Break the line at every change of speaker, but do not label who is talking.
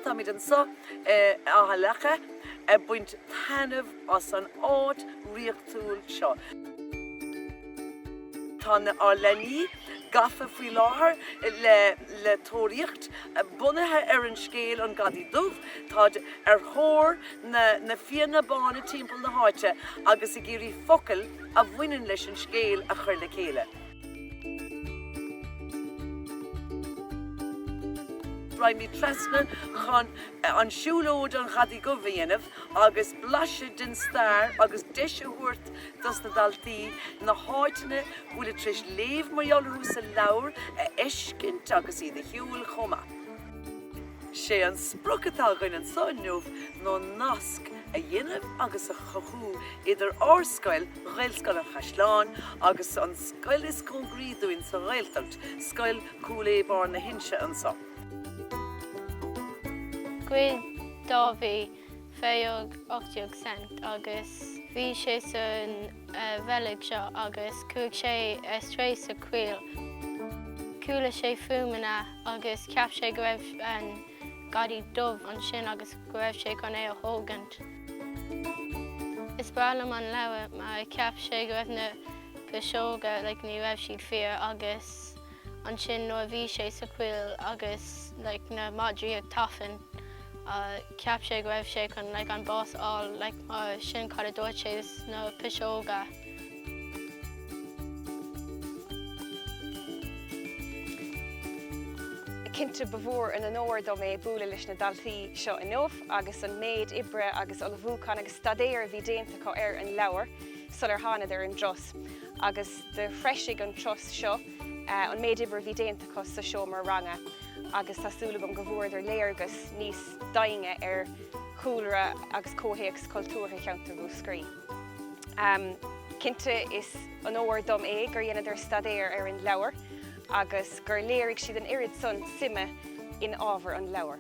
táid an sa áthalacha a buint tanmh as an áit riachtaúil seo. Tá na álaní gafa faoi láthair le tóiríocht bunathe ar an scéal an Gadaí Dubh, tá ar thóir na fianna bána timpeall na háite agus I géirí focail a bhaineann leis an scéal a chur le chéile. Raimí trasna chun an siúlóid an Gadaí go bhíanamh agus blaise den stair agus deisiúirt dos na daltaí na háitine bhfuil tris léamh marheolú sa leabhar a eiscint agus iad a hiúil chuma. Sé an sprocatá gin an sáinneamh nó nasc a dhéanamh agus a chochú idir Scoil, Gaelscoil an Chaisleáin agus an Scoil is congríúin sa Gaeltacht, Scoil Chúil Aodha Barr na hinse an sa.
Cuid dábhí féog 80 cent agus bhí sé san bheilg seo agus chuig sé tréis a cuir. Cúla sé fuaimena agus ceap sé go raibh an Gadaí Dubh an sin agus go raibh sé chun é a thógant. Is bralam an leabhar má ceap sé go raibh na pisóga ní raibh siad fearr agus an sin nó bhí sé sa cuil agus na madrí ag tafan. Ceap sé go raibh sé chun an bás áil mar sin cad a dúirt sé na pisóga.
Cinnte bhór in an óir dom é búla leis na daltaí seo in nómh agus an méid ibre agus ola bhúcán agus stadéir bhí déanta có ar an leabhar sul ar tháinig ar an dros. Agus de freisigh an tros seo an méid ibre bhí déanta có sa seo mar ranga. Agus tásúla gom go bhór ar léargus níos dainge ar chúlra agus cóthaíocht cultúrtha cheantar go scrí. Cinnte is an óir dom é gur dhéanamh ar stadéir ar an leabhar agus gur léirigh siad an irid son sime in ábhar an leabhar.